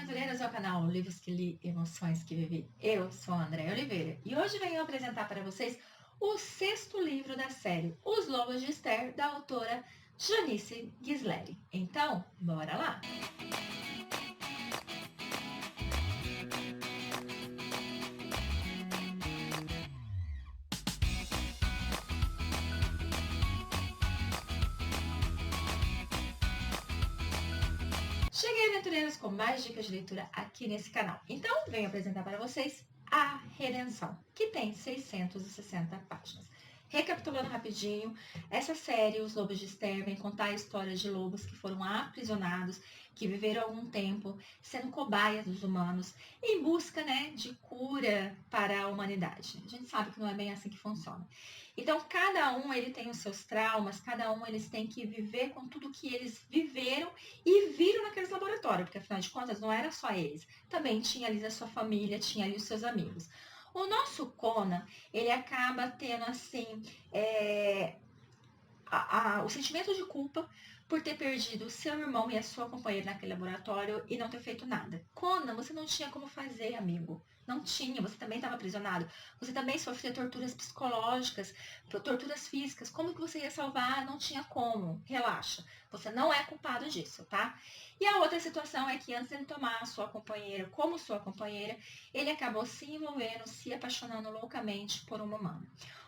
aventureiras ao canal Livros que Li, Emoções que Vivi. Eu sou a Andréia Oliveira e hoje venho apresentar para vocês o 6º livro da série Os Lobos de Esther, da autora Janice Ghisleri. Então, bora lá! Cheguei, aventureiros, com mais dicas de leitura aqui nesse canal. Então, venho apresentar para vocês A Redenção, que tem 660 páginas. Recapitulando rapidinho, essa série, Os Lobos de Esther, vem contar a história de lobos que foram aprisionados, que viveram algum tempo sendo cobaias dos humanos, em busca, de cura para a humanidade. A gente sabe que não é bem assim que funciona. Então, cada um ele tem os seus traumas, cada um eles têm que viver com tudo que eles viveram e viram naqueles laboratórios, porque afinal de contas não era só eles, também tinha ali a sua família, tinha ali os seus amigos. O nosso Conan, ele acaba tendo assim, o sentimento de culpa por ter perdido o seu irmão e a sua companheira naquele laboratório e não ter feito nada. Conan, você não tinha como fazer, amigo. Não tinha, você também estava aprisionado. Você também sofria torturas psicológicas, torturas físicas. Como que você ia salvar? Não tinha como. Relaxa. Você não é culpado disso, tá? E a outra situação é que antes de ele tomar a sua companheira como sua companheira, ele acabou se envolvendo, se apaixonando loucamente por uma humana.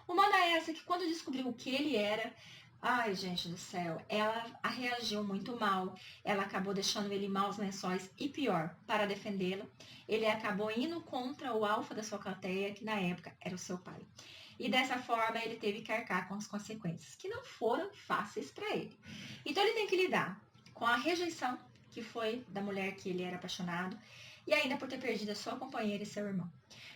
Humana essa que quando descobriu o que ele era, ai, gente do céu, ela reagiu muito mal, ela acabou deixando ele em maus lençóis e pior, para defendê-lo, ele acabou indo contra o alfa da sua alcateia, que na época era o seu pai. E dessa forma ele teve que arcar com as consequências, que não foram fáceis para ele. Então ele tem que lidar com a rejeição, que foi da mulher que ele era apaixonado, e ainda por ter perdido a sua companheira e seu irmão.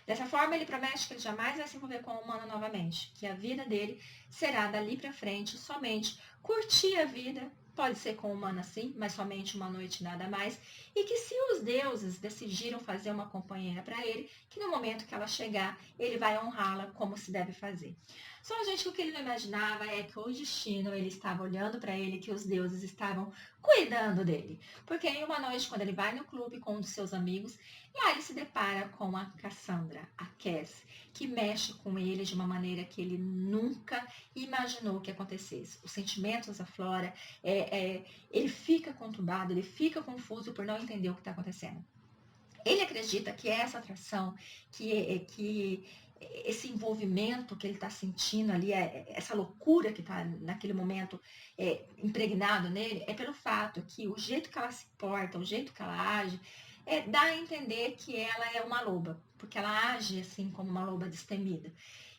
Dessa forma, ele promete que ele jamais vai se envolver com a humana novamente, que a vida dele será dali para frente somente curtir a vida, pode ser com humana sim, mas somente uma noite nada mais, e que se os deuses decidiram fazer uma companheira para ele, que no momento que ela chegar, ele vai honrá-la como se deve fazer. Só, gente, o que ele não imaginava é que o destino, ele estava olhando para ele, que os deuses estavam cuidando dele. Porque em uma noite, quando ele vai no clube com um dos seus amigos, lá ele se depara com a Cassandra, a Cass, que mexe com ele de uma maneira que ele nunca imaginou que acontecesse. Os sentimentos afloram, ele fica conturbado, ele fica confuso por não entender o que está acontecendo. Ele acredita que essa atração, que esse envolvimento que ele está sentindo ali, essa loucura que está naquele momento impregnado nele, é pelo fato que o jeito que ela se porta, o jeito que ela age, dá a entender que ela é uma loba, porque ela age assim como uma loba destemida.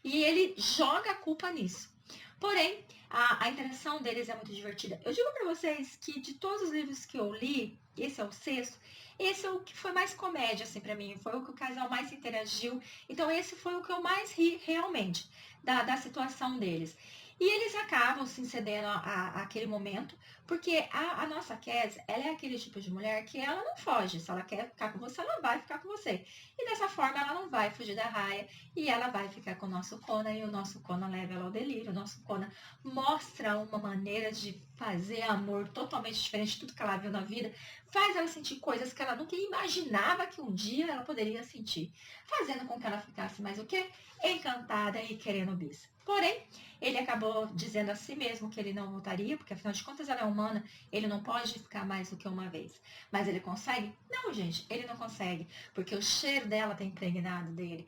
E ele joga a culpa nisso. Porém, a interação deles é muito divertida. Eu digo para vocês que de todos os livros que eu li, esse é o 6º, esse é o que foi mais comédia, assim, pra mim. Foi o que o casal mais interagiu. Então, esse foi o que eu mais ri, realmente, da situação deles. E eles acabam se cedendo àquele momento, porque a nossa Cass, ela é aquele tipo de mulher que ela não foge. Se ela quer ficar com você, ela vai ficar com você. E dessa forma, ela não vai fugir da raia e ela vai ficar com o nosso Conan e o nosso Conan leva ela ao delírio. O nosso Conan mostra uma maneira de fazer amor totalmente diferente de tudo que ela viu na vida, faz ela sentir coisas que ela nunca imaginava que um dia ela poderia sentir, fazendo com que ela ficasse mais o quê? Encantada e querendo bis. Porém, ele acabou dizendo a si mesmo que ele não voltaria, porque afinal de contas ela é humana, ele não pode ficar mais do que uma vez. Mas ele consegue? Não, gente, ele não consegue, porque o cheiro dela está impregnado dele,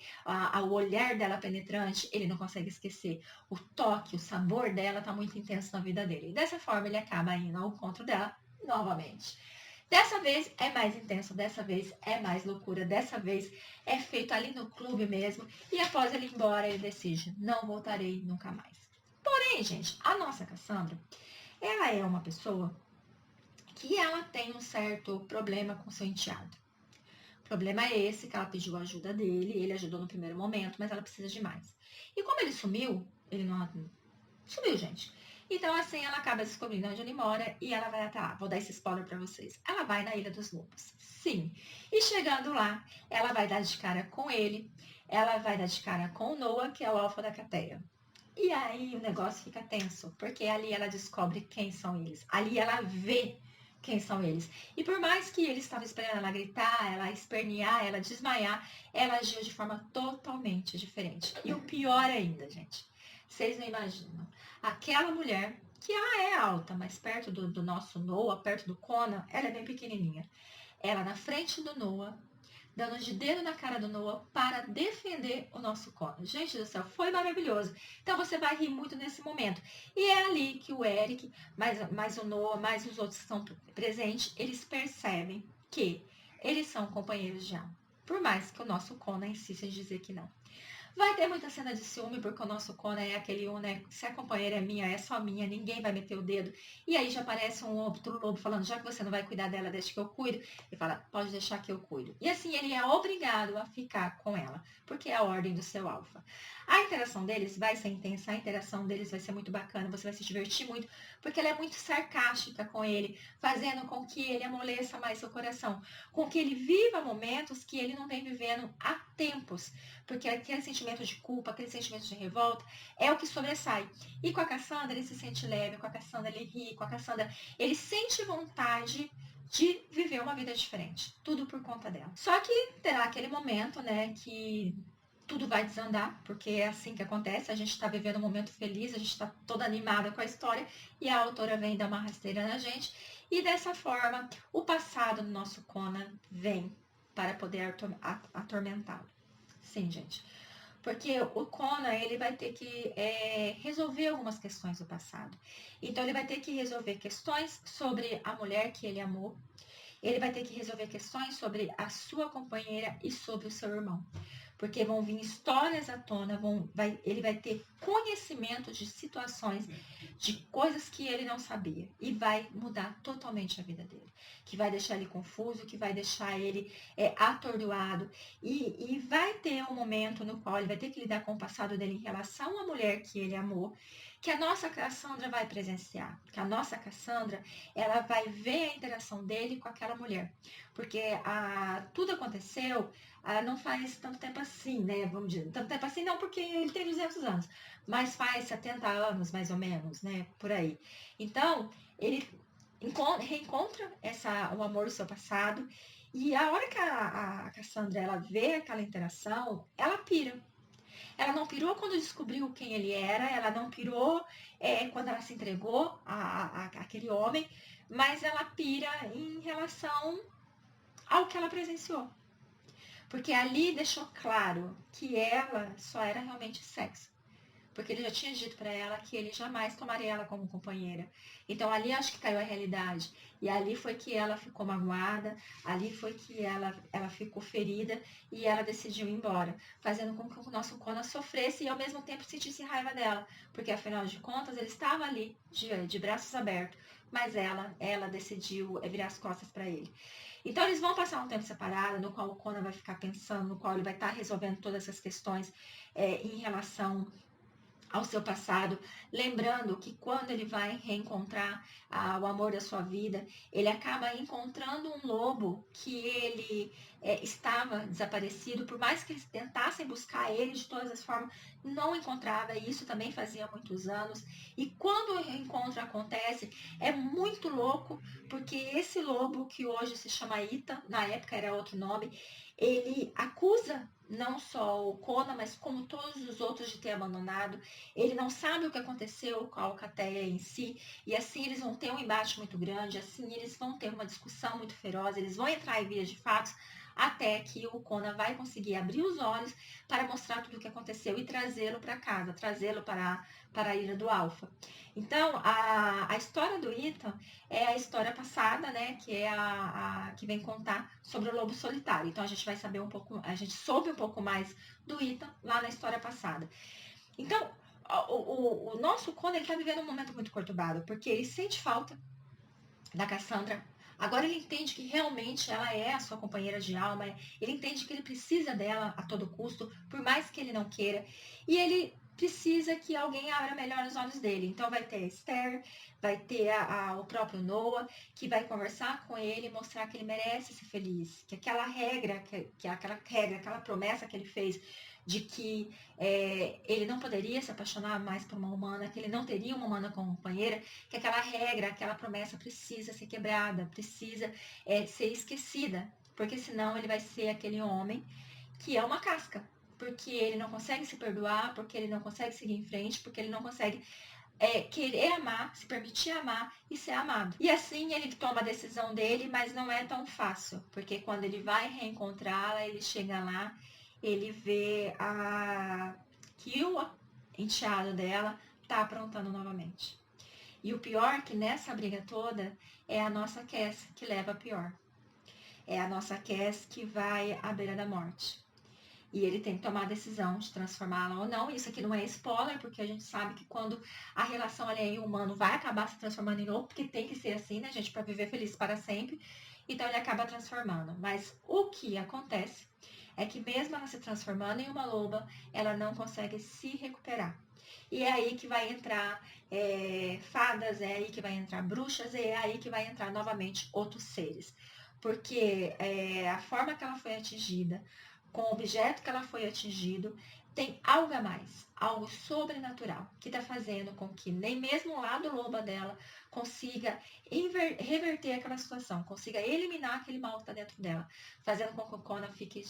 o olhar dela penetrante, ele não consegue esquecer. O toque, o sabor dela está muito intenso na vida dele. E dessa forma ele acaba indo ao encontro dela novamente. Dessa vez é mais intenso, dessa vez é mais loucura, dessa vez é feito ali no clube mesmo. E após ele ir embora, ele decide, não voltarei nunca mais. Porém, gente, a nossa Cassandra, ela é uma pessoa que ela tem um certo problema com seu enteado. O problema é esse, que ela pediu a ajuda dele, ele ajudou no primeiro momento, mas ela precisa de mais. E como ele sumiu, ele não... Sumiu, gente. Então, assim, ela acaba descobrindo onde ele mora e ela vai até lá. Vou dar esse spoiler pra vocês. Ela vai na Ilha dos Lobos. Sim. E chegando lá, ela vai dar de cara com ele. Ela vai dar de cara com o Noah, que é o alfa da cateia. E aí o negócio fica tenso, porque ali ela descobre quem são eles. Ali ela vê quem são eles. E por mais que ele estava esperando ela gritar, ela espernear, ela desmaiar, ela agiu de forma totalmente diferente. E o pior ainda, gente, vocês não imaginam. Aquela mulher, que ela é alta, mas perto do nosso Noah, perto do Conan, ela é bem pequenininha. Ela na frente do Noah, dando de dedo na cara do Noah para defender o nosso Conan. Gente do céu, foi maravilhoso. Então você vai rir muito nesse momento. E é ali que o Eric, mais o Noah, mais os outros que estão presentes, eles percebem que eles são companheiros de alma. Por mais que o nosso Conan insista em dizer que não. Vai ter muita cena de ciúme, porque o nosso Conan é aquele um, né? Se a companheira é minha, é só minha, ninguém vai meter o dedo. E aí já aparece um outro lobo falando, já que você não vai cuidar dela, deixa que eu cuido. E fala, pode deixar que eu cuido. E assim ele é obrigado a ficar com ela, porque é a ordem do seu alfa. A interação deles vai ser intensa, a interação deles vai ser muito bacana, você vai se divertir muito, porque ela é muito sarcástica com ele, fazendo com que ele amoleça mais seu coração, com que ele viva momentos que ele não vem vivendo há tempos, porque aquele sentimento de culpa, aquele sentimento de revolta é o que sobressai. E com a Cassandra ele se sente leve, com a Cassandra ele ri, com a Cassandra ele sente vontade de viver uma vida diferente, tudo por conta dela. Só que terá aquele momento, né, que tudo vai desandar, porque é assim que acontece, a gente está vivendo um momento feliz, a gente está toda animada com a história, e a autora vem dar uma rasteira na gente, e dessa forma, o passado do nosso Conan vem para poder atormentá-lo. Sim, gente. Porque o Conan, ele vai ter que resolver algumas questões do passado. Então, ele vai ter que resolver questões sobre a mulher que ele amou, ele vai ter que resolver questões sobre a sua companheira e sobre o seu irmão. Porque vão vir histórias à tona, ele vai ter conhecimento de situações, de coisas que ele não sabia. E vai mudar totalmente a vida dele. Que vai deixar ele confuso, que vai deixar ele atordoado. E vai ter um momento no qual ele vai ter que lidar com o passado dele em relação à mulher que ele amou, que a nossa Cassandra vai presenciar. Que a nossa Cassandra, ela vai ver a interação dele com aquela mulher. Porque tudo aconteceu não faz tanto tempo assim, né? Vamos dizer, tanto tempo assim não, porque ele tem 200 anos, mas faz 70 anos, mais ou menos, né? Por aí. Então, ele reencontra o amor do seu passado, e a hora que a Cassandra ela vê aquela interação, ela pira. Ela não pirou quando descobriu quem ele era, ela não pirou quando ela se entregou àquele homem, mas ela pira em relação ao que ela presenciou. Porque ali deixou claro que ela só era realmente sexo. Porque ele já tinha dito para ela que ele jamais tomaria ela como companheira. Então ali acho que caiu a realidade. E ali foi que ela ficou magoada, ali foi que ela ficou ferida e ela decidiu ir embora, fazendo com que o nosso Conan sofresse e ao mesmo tempo sentisse raiva dela. Porque afinal de contas ele estava ali de braços abertos, mas ela decidiu virar as costas para ele. Então eles vão passar um tempo separado, no qual o Conan vai ficar pensando, no qual ele vai estar resolvendo todas essas questões em relação ao seu passado, lembrando que quando ele vai reencontrar o amor da sua vida, ele acaba encontrando um lobo que ele estava desaparecido, por mais que eles tentassem buscar ele de todas as formas, não encontrava, e isso também fazia muitos anos. E quando o reencontro acontece, é muito louco, porque esse lobo, que hoje se chama Ita, na época era outro nome, ele acusa não só o Conan, mas como todos os outros de ter abandonado. Ele não sabe o que aconteceu com a Alcateia em si, e assim eles vão ter um embate muito grande, assim eles vão ter uma discussão muito feroz, eles vão entrar em vias de fatos, até que o Conan vai conseguir abrir os olhos para mostrar tudo o que aconteceu e trazê-lo para casa, trazê-lo para a Ilha do Alfa. Então, a história do Ethan é a história passada, né, que é que vem contar sobre o lobo solitário. Então, a gente vai saber a gente soube um pouco mais do Ethan lá na história passada. Então, o nosso Conan, ele tá vivendo um momento muito conturbado, porque ele sente falta da Cassandra. Agora ele entende que realmente ela é a sua companheira de alma, ele entende que ele precisa dela a todo custo, por mais que ele não queira, e ele precisa que alguém abra melhor os olhos dele. Então vai ter a Esther, vai ter o próprio Noah, que vai conversar com ele e mostrar que ele merece ser feliz. Que aquela regra, aquela promessa que ele fez de que ele não poderia se apaixonar mais por uma humana, que ele não teria uma humana como companheira, que aquela regra, aquela promessa precisa ser quebrada, precisa ser esquecida, porque senão ele vai ser aquele homem que é uma casca, porque ele não consegue se perdoar, porque ele não consegue seguir em frente, porque ele não consegue querer amar, se permitir amar e ser amado. E assim ele toma a decisão dele, mas não é tão fácil, porque quando ele vai reencontrá-la, ele chega lá, ele vê que o enteado dela tá aprontando novamente. E o pior é que nessa briga toda é a nossa Cass que leva a pior. É a nossa Cass que vai à beira da morte. E ele tem que tomar a decisão de transformá-la ou não. Isso aqui não é spoiler, porque a gente sabe que quando a relação alheia humano vai acabar se transformando em lobo, porque tem que ser assim, né, gente, para viver feliz para sempre. Então ele acaba transformando. Mas o que acontece é que mesmo ela se transformando em uma loba, ela não consegue se recuperar. E é aí que vai entrar fadas, é aí que vai entrar bruxas, e é aí que vai entrar novamente outros seres. Porque a forma que ela foi atingida, com o objeto que ela foi atingido, tem algo a mais, algo sobrenatural, que está fazendo com que nem mesmo o lado loba dela consiga reverter aquela situação, consiga eliminar aquele mal que está dentro dela, fazendo com que o Conan fique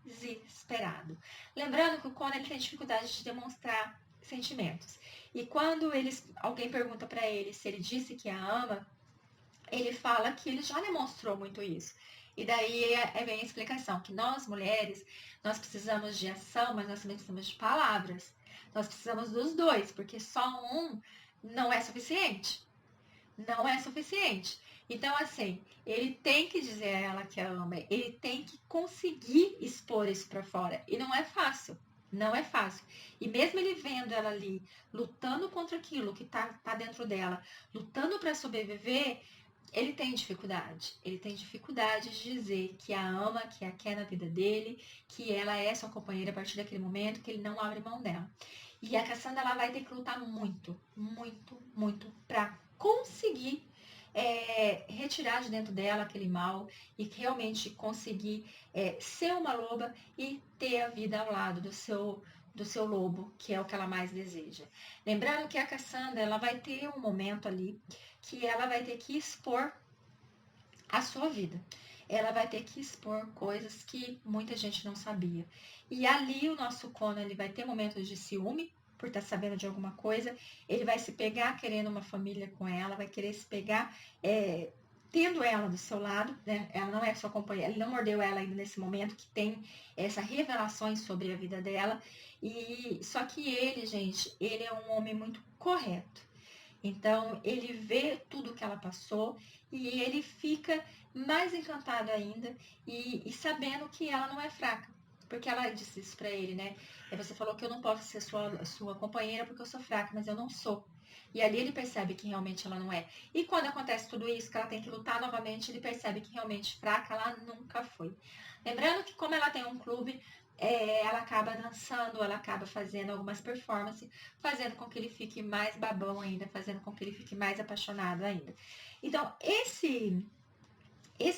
desesperado. Lembrando que o Conan ele tem dificuldade de demonstrar sentimentos. E quando alguém pergunta para ele se ele disse que a ama, ele fala que ele já demonstrou muito isso. E daí vem a explicação, que nós, mulheres, nós precisamos de ação, mas nós também precisamos de palavras. Nós precisamos dos dois, porque só um não é suficiente. Não é suficiente. Então, assim, ele tem que dizer a ela que a ama, ele tem que conseguir expor isso para fora. E não é fácil. Não é fácil. E mesmo ele vendo ela ali, lutando contra aquilo que tá dentro dela, lutando para sobreviver, ele tem dificuldade. Ele tem dificuldade de dizer que a ama, que a quer na vida dele, que ela é sua companheira a partir daquele momento, que ele não abre mão dela. E a Cassandra ela vai ter que lutar muito, muito, muito para conseguir retirar de dentro dela aquele mal e realmente conseguir ser uma loba e ter a vida ao lado do seu lobo, que é o que ela mais deseja. Lembrando que a Cassandra ela vai ter um momento ali que ela vai ter que expor a sua vida. Ela vai ter que expor coisas que muita gente não sabia. E ali o nosso Conan ele vai ter momentos de ciúme, por estar sabendo de alguma coisa. Ele vai se pegar querendo uma família com ela, vai querer se pegar tendo ela do seu lado, né? Ela não é sua companheira, ele não mordeu ela ainda nesse momento que tem essas revelações sobre a vida dela. E só que ele, gente, ele é um homem muito correto. Então, ele vê tudo que ela passou e ele fica mais encantado ainda e sabendo que ela não é fraca. Porque ela disse isso pra ele, né? E você falou que eu não posso ser sua companheira porque eu sou fraca, mas eu não sou. E ali ele percebe que realmente ela não é. E quando acontece tudo isso, que ela tem que lutar novamente, ele percebe que realmente fraca ela nunca foi. Lembrando que como ela tem um clube, ela acaba dançando, ela acaba fazendo algumas performances, fazendo com que ele fique mais babão ainda, fazendo com que ele fique mais apaixonado ainda. Então, esse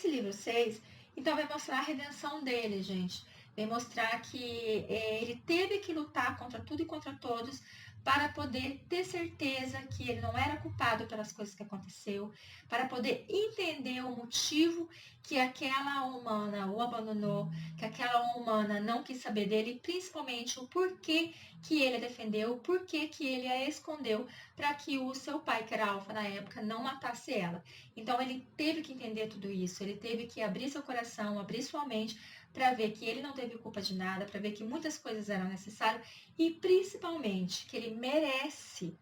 livro 6, então vai mostrar a redenção dele, gente. Vai mostrar que ele teve que lutar contra tudo e contra todos para poder ter certeza que ele não era culpado pelas coisas que aconteceu, para poder entender o motivo que aquela humana o abandonou, que aquela humana não quis saber dele, principalmente o porquê que ele a defendeu, o porquê que ele a escondeu para que o seu pai, que era alfa na época, não matasse ela. Então ele teve que entender tudo isso, ele teve que abrir seu coração, abrir sua mente para ver que ele não teve culpa de nada, para ver que muitas coisas eram necessárias e principalmente que ele merece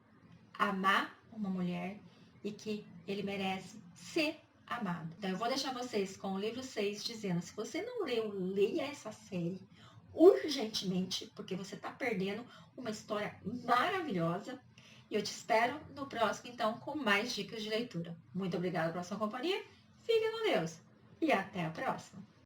amar uma mulher e que ele merece ser amado. Então eu vou deixar vocês com o livro 6 dizendo, se você não leu, leia essa série urgentemente, porque você está perdendo uma história maravilhosa. E eu te espero no próximo, então, com mais dicas de leitura. Muito obrigada pela sua companhia, fique com Deus e até a próxima!